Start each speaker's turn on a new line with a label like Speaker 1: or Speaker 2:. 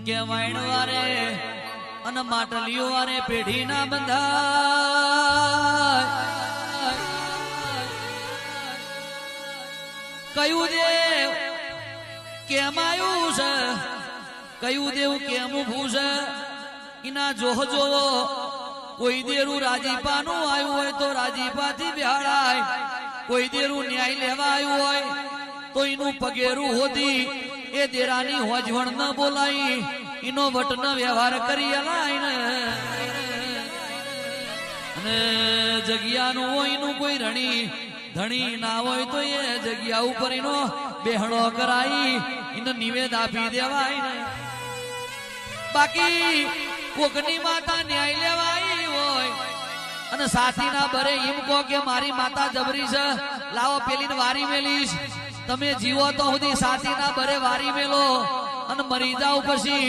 Speaker 1: કે વાણવારે અને માટલીઓ વારે પેઢી ના બંધાય કયું દેવ કેમ આવ્યું છે કયું દેવ કેમ ઉભું છે એના જોહજો કોઈ દેરું રાજીપાનું આવ્યું હોય તો રાજીપાથી બેહાડાય કોઈ દેરું ન્યાય લેવા આવ્યું હોય તો એનું પગેરું હોતી એ દેરાની હોજવણ ન બોલાઈ એનો વટનો વ્યવહાર કરી અલાઈને અને જગ્યાનું હોય એનું કોઈ રણી ધણી ના હોય તો એ જગ્યા ઉપર એનો બેહણો કરાઈ એને નિવેદ આપી દેવાય ને બાકી કોકની માતા ન્યાય લેવાઈ હોય અને સાથીના બરે એમ કહો કે મારી માતા જબરી છે લાવો પેલીને વારી મેલીશ તમે જીવો તો સુધી સાથીના બરે વારી મેલો અને મરી જાવ પછી